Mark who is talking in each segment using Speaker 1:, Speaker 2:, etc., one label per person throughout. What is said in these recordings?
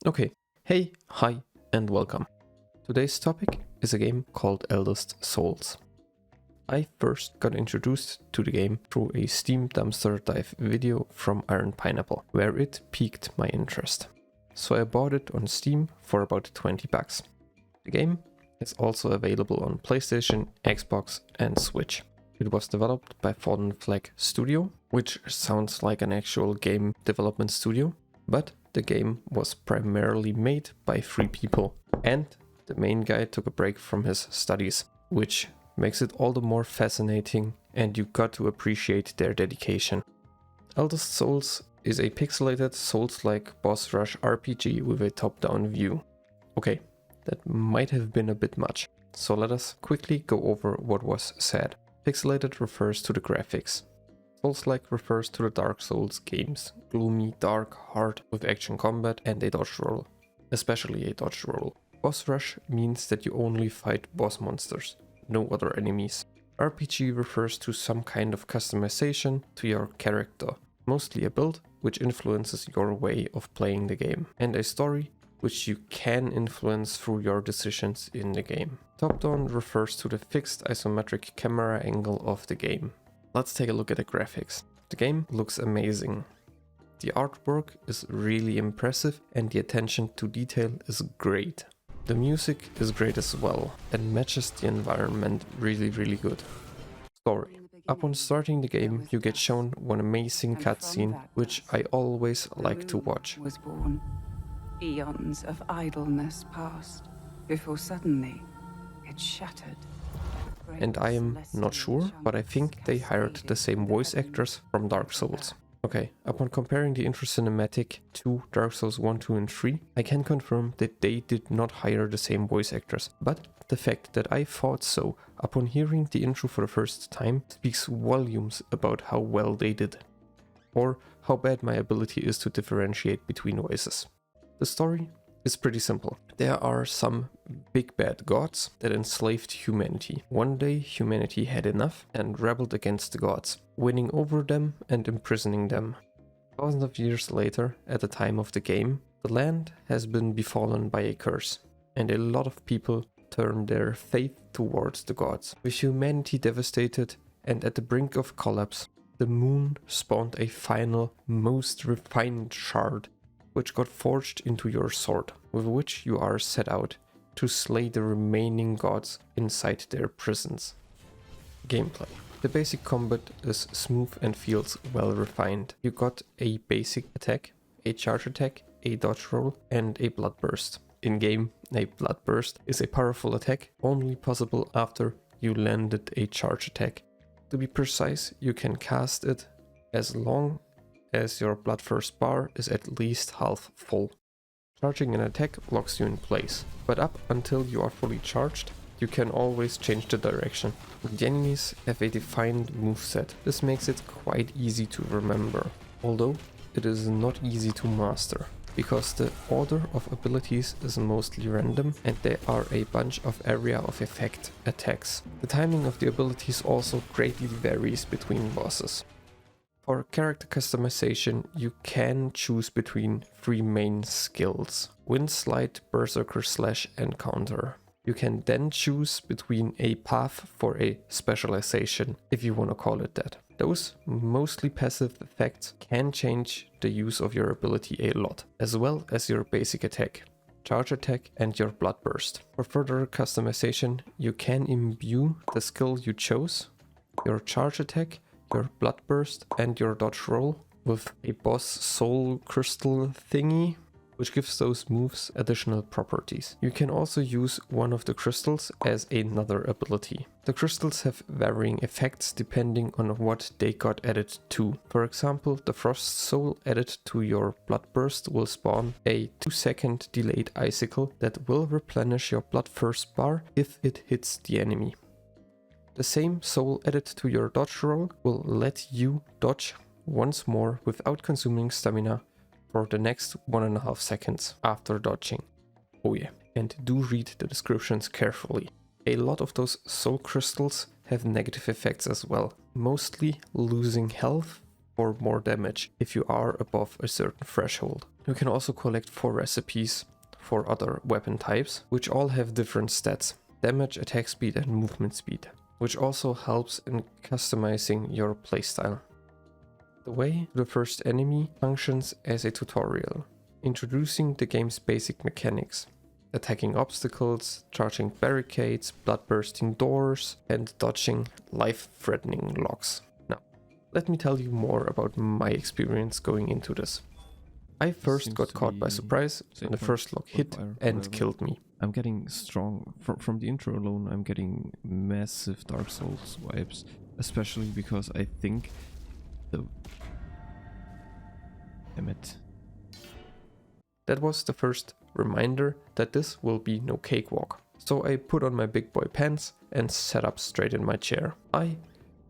Speaker 1: Okay, hey, hi, and welcome. Today's topic is a game called Eldest Souls. I first got introduced to the game through a Steam dumpster dive video from Iron Pineapple, where it piqued my interest. So I bought it on Steam for about 20 bucks. The game is also available on PlayStation, Xbox, and Switch. It was developed by Fallen Flag Studio, which sounds like an actual game development studio, but the game was primarily made by 3 people, and the main guy took a break from his studies, which makes it all the more fascinating, and you got to appreciate their dedication. Eldest Souls is a pixelated Souls-like boss rush RPG with a top-down view. Okay, that might have been a bit much, so let us quickly go over what was said. Pixelated refers to the graphics. Souls-like refers to the Dark Souls games, gloomy, dark, hard, with action combat and a dodge roll, especially a dodge roll. Boss rush means that you only fight boss monsters, no other enemies. RPG refers to some kind of customization to your character, mostly a build which influences your way of playing the game, and a story which you can influence through your decisions in the game. Top-down refers to the fixed isometric camera angle of the game. Let's take a look at the graphics. The game looks amazing. The artwork is really impressive and the attention to detail is great. The music is great as well and matches the environment really good. Story. Upon starting the game, you get shown one amazing cutscene, which I always like to watch.
Speaker 2: Was born. Eons of idleness passed before suddenly it shattered.
Speaker 1: And I am not sure, but I think they hired the same voice actors from Dark Souls. Okay, upon comparing the intro cinematic to Dark Souls 1, 2 and 3, I can confirm that they did not hire the same voice actors, but the fact that I thought so upon hearing the intro for the first time speaks volumes about how well they did, or how bad my ability is to differentiate between voices. The story is pretty simple. There are some big bad gods that enslaved humanity. One day humanity had enough and rebelled against the gods, winning over them and imprisoning them. Thousands of years later, at the time of the game, the land has been befallen by a curse, and a lot of people turn their faith towards the gods. With humanity devastated and at the brink of collapse, the moon spawned a final, most refined shard which got forged into your sword, with which you are set out to slay the remaining gods inside their prisons. Gameplay. The basic combat is smooth and feels well refined. You got a basic attack, a charge attack, a dodge roll, and a blood burst. In game, a blood burst is a powerful attack, only possible after you landed a charge attack. To be precise, you can cast it as long as your bloodthirst bar is at least half full. Charging an attack locks you in place, but up until you are fully charged, you can always change the direction. The enemies have a defined moveset. This makes it quite easy to remember, although it is not easy to master, because the order of abilities is mostly random and there are a bunch of area of effect attacks. The timing of the abilities also greatly varies between bosses. For character customization, you can choose between 3 main skills: Wind Slide, Berserker Slash and Counter. You can then choose between a path for a specialization, if you want to call it that. Those mostly passive effects can change the use of your ability a lot, as well as your basic attack, charge attack and your blood burst. For further customization, you can imbue the skill you chose, your charge attack, your blood burst and your dodge roll with a boss soul crystal thingy, which gives those moves additional properties. You can also use one of the crystals as another ability. The crystals have varying effects depending on what they got added to. For example, the frost soul added to your blood burst will spawn a 2-second delayed icicle that will replenish your bloodthirst bar if it hits the enemy. The same soul added to your dodge roll will let you dodge once more without consuming stamina for the next 1.5 seconds after dodging. Oh yeah, and do read the descriptions carefully. A lot of those soul crystals have negative effects as well, mostly losing health or more damage if you are above a certain threshold. You can also collect 4 recipes for other weapon types, which all have different stats: damage, attack speed and movement speed, which also helps in customizing your playstyle. The way to the first enemy functions as a tutorial, introducing the game's basic mechanics: attacking obstacles, charging barricades, blood-bursting doors, and dodging life-threatening locks. Now, let me tell you more about my experience going into this. I first got caught by surprise when the first lock hit and killed me.
Speaker 3: I'm getting strong. From the intro alone, I'm getting massive Dark Souls vibes, especially because I think the... Damn it.
Speaker 1: That was the first reminder that this will be no cakewalk. So I put on my big boy pants and sat up straight in my chair. I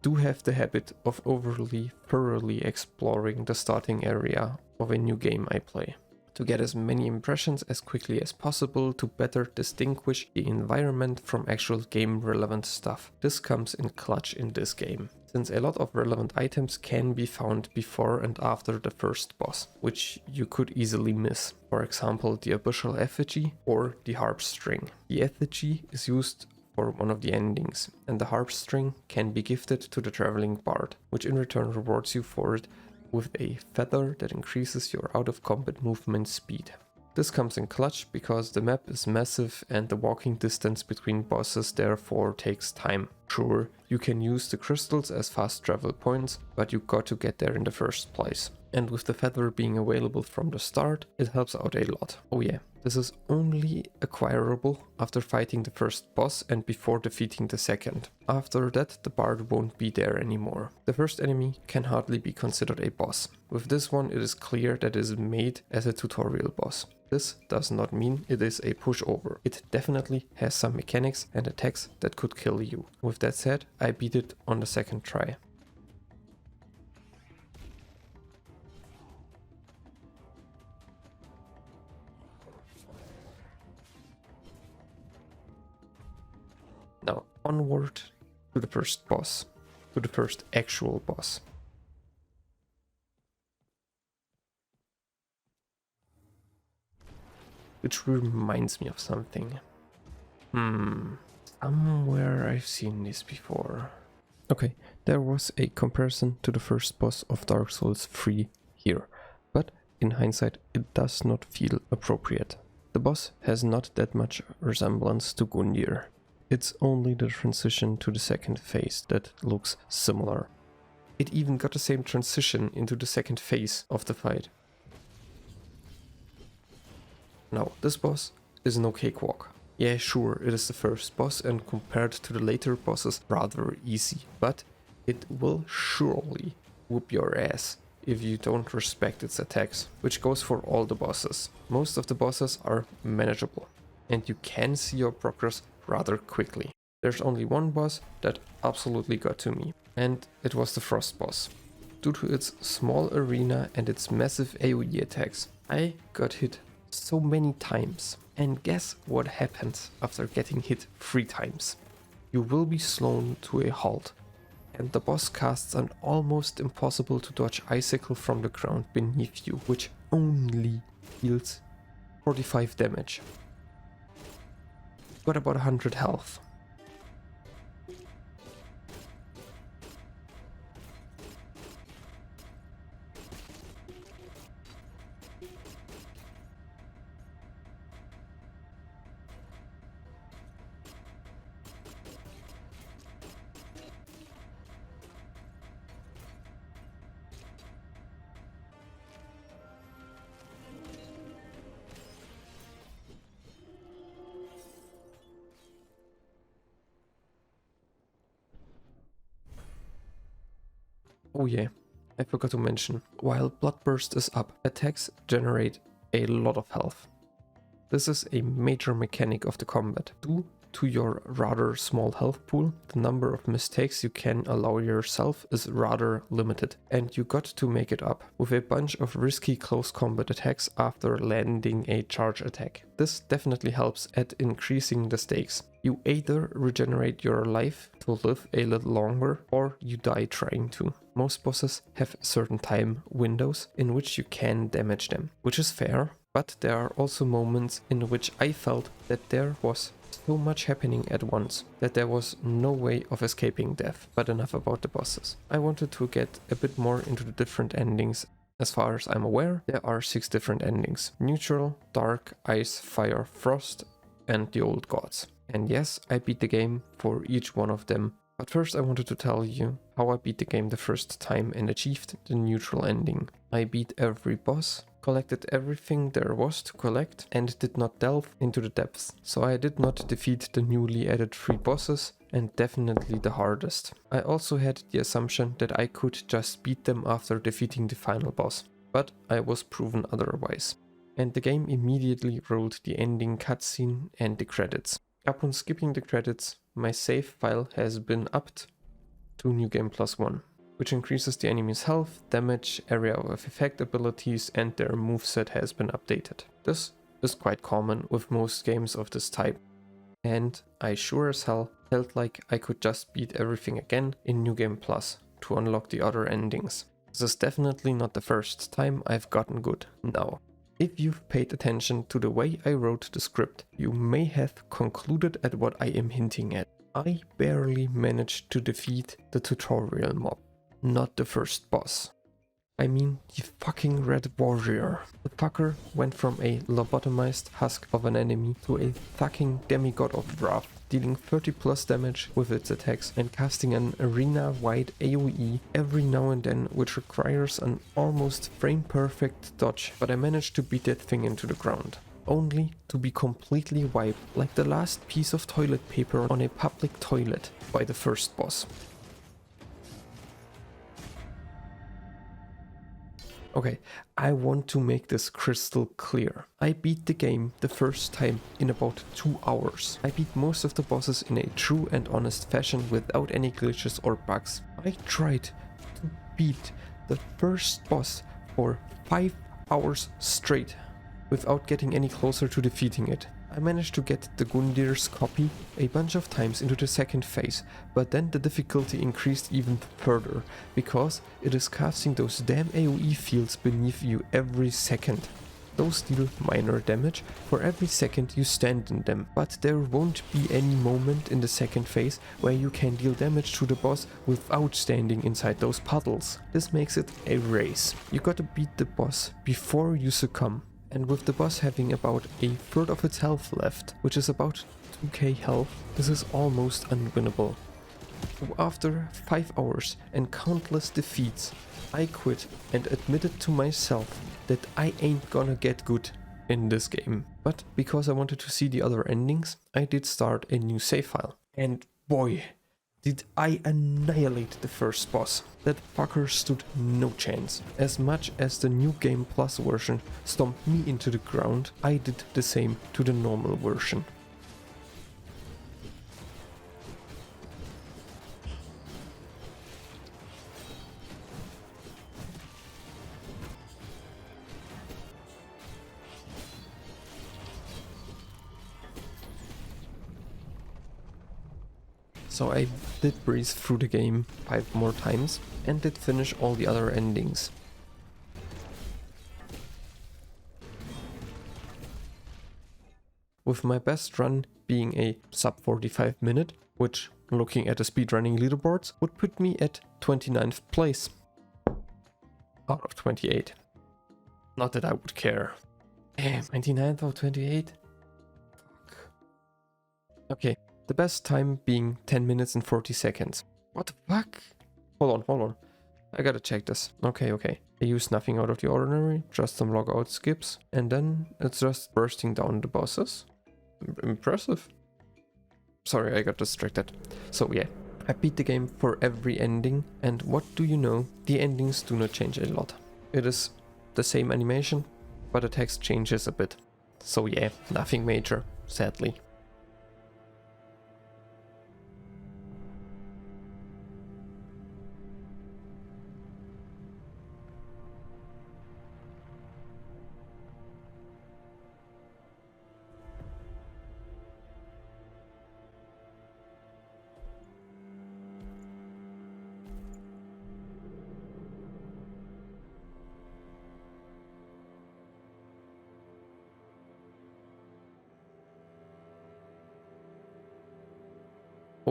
Speaker 1: do have the habit of overly thoroughly exploring the starting area of a new game I play, to get as many impressions as quickly as possible to better distinguish the environment from actual game relevant stuff. This comes in clutch in this game, since a lot of relevant items can be found before and after the first boss, which you could easily miss. For example, the abyssal effigy or the harp string. The effigy is used for one of the endings, and the harp string can be gifted to the traveling bard, which in return rewards you for it with a feather that increases your out-of-combat movement speed. This comes in clutch because the map is massive and the walking distance between bosses therefore takes time. Sure, you can use the crystals as fast travel points, but you got to get there in the first place. And with the feather being available from the start, it helps out a lot. Oh yeah, this is only acquirable after fighting the first boss and before defeating the second. After that, the bard won't be there anymore. The first enemy can hardly be considered a boss. With this one, it is clear that it is made as a tutorial boss. This does not mean it is a pushover. It definitely has some mechanics and attacks that could kill you. With that said, I beat it on the second try. Now, onward to the first boss, to the first actual boss. Which reminds me of something. Somewhere I've seen this before. Okay, there was a comparison to the first boss of Dark Souls 3 here, but in hindsight it does not feel appropriate. The boss has not that much resemblance to Gundyr. It's only the transition to the second phase that looks similar. It even got the same transition into the second phase of the fight. Now, this boss is no cakewalk. Yeah, sure, it is the first boss and compared to the later bosses rather easy, but it will surely whoop your ass if you don't respect its attacks, which goes for all the bosses. Most of the bosses are manageable, and you can see your progress rather quickly. There's only one boss that absolutely got to me, and it was the Frost boss. Due to its small arena and its massive AoE attacks, I got hit so many times. And guess what happens after getting hit 3 times? You will be slowed to a halt, and the boss casts an almost impossible to dodge icicle from the ground beneath you, which only deals 45 damage. Got about 100 health. Oh yeah, I forgot to mention, while Bloodburst is up, attacks generate a lot of health. This is a major mechanic of the combat. Due to your rather small health pool, the number of mistakes you can allow yourself is rather limited, and you got to make it up with a bunch of risky close combat attacks after landing a charge attack. This definitely helps at increasing the stakes. You either regenerate your life to live a little longer, or you die trying to. Most bosses have certain time windows in which you can damage them, which is fair, but there are also moments in which I felt that there was so much happening at once that there was no way of escaping death. But enough about the bosses. I wanted to get a bit more into the different endings. As far as I'm aware, there are 6 different endings: neutral, dark, ice, fire, frost, and the old gods. And yes, I beat the game for each one of them. But first I wanted to tell you how I beat the game the first time and achieved the neutral ending. I beat every boss, collected everything there was to collect, and did not delve into the depths. So I did not defeat the newly added 3 bosses, and definitely the hardest. I also had the assumption that I could just beat them after defeating the final boss, but I was proven otherwise. And the game immediately rolled the ending cutscene and the credits. Upon skipping the credits, my save file has been upped to New Game Plus 1, which increases the enemy's health, damage, area of effect abilities, and their moveset has been updated. This is quite common with most games of this type, and I sure as hell felt like I could just beat everything again in New Game Plus to unlock the other endings. This is definitely not the first time I've gotten good now. If you've paid attention to the way I wrote the script, you may have concluded at what I am hinting at. I barely managed to defeat the tutorial mob, not the first boss. I mean the fucking Red Warrior. The fucker went from a lobotomized husk of an enemy to a fucking demigod of wrath, dealing 30 plus damage with its attacks and casting an arena-wide AoE every now and then, which requires an almost frame-perfect dodge, but I managed to beat that thing into the ground, only to be completely wiped like the last piece of toilet paper on a public toilet by the first boss. Okay, I want to make this crystal clear. I beat the game the first time in about 2 hours. I beat most of the bosses in a true and honest fashion without any glitches or bugs. I tried to beat the first boss for 5 hours straight without getting any closer to defeating it. I managed to get the Gundir's copy a bunch of times into the second phase, but then the difficulty increased even further, because it is casting those damn AoE fields beneath you every second. Those deal minor damage for every second you stand in them, but there won't be any moment in the second phase where you can deal damage to the boss without standing inside those puddles. This makes it a race. You gotta beat the boss before you succumb. And with the boss having about a third of its health left, which is about 2k health, this is almost unwinnable. So after 5 hours and countless defeats, I quit and admitted to myself that I ain't gonna get good in this game. But because I wanted to see the other endings, I did start a new save file. And boy, did I annihilate the first boss. That fucker stood no chance. As much as the New Game Plus version stomped me into the ground, I did the same to the normal version. So I did breeze through the game 5 more times and did finish all the other endings. With my best run being a sub 45 minute, which looking at the speedrunning leaderboards would put me at 29th place out of 28. Not that I would care. Damn, 29th out of 28? Fuck. Okay. The best time being 10 minutes and 40 seconds. What the fuck? Hold on. I gotta check this. Okay. I use nothing out of the ordinary, just some logout skips, and then it's just bursting down the bosses. Impressive. Sorry, I got distracted. So yeah, I beat the game for every ending, and what do you know? The endings do not change a lot. It is the same animation, but the text changes a bit. So yeah, nothing major, sadly.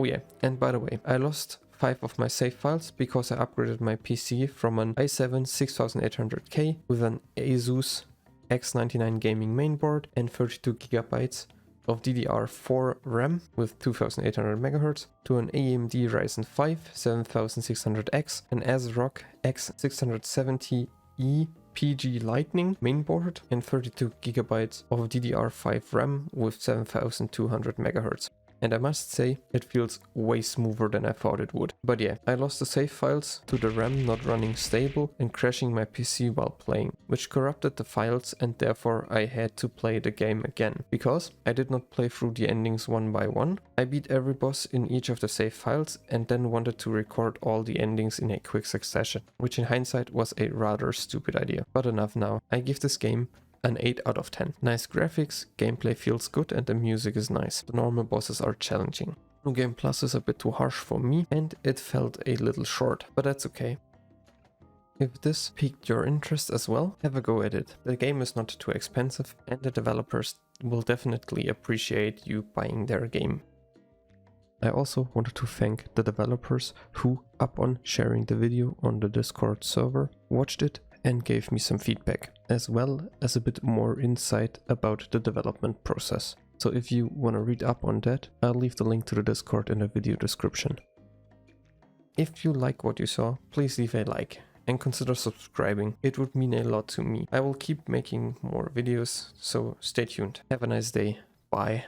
Speaker 1: Oh yeah, and by the way, I lost 5 of my save files because I upgraded my PC from an i7 6800K with an Asus X99 gaming mainboard and 32GB of DDR4 RAM with 2800 MHz to an AMD Ryzen 5 7600X, an ASRock X670E PG Lightning mainboard and 32GB of DDR5 RAM with 7200 MHz. And I must say, it feels way smoother than I thought it would. But yeah, I lost the save files to the RAM not running stable and crashing my PC while playing, which corrupted the files, and therefore I had to play the game again. Because I did not play through the endings one by one, I beat every boss in each of the save files and then wanted to record all the endings in a quick succession, which in hindsight was a rather stupid idea. But enough now, I give this game an 8 out of 10. Nice graphics, gameplay feels good and the music is nice. The normal bosses are challenging. New Game Plus is a bit too harsh for me and it felt a little short, but that's okay. If this piqued your interest as well, have a go at it. The game is not too expensive and the developers will definitely appreciate you buying their game. I also wanted to thank the developers who, upon sharing the video on the Discord server, watched it and gave me some feedback, as well as a bit more insight about the development process. So if you want to read up on that, I'll leave the link to the Discord in the video description. If you like what you saw, please leave a like and consider subscribing. It would mean a lot to me. I will keep making more videos, so stay tuned. Have a nice day. Bye.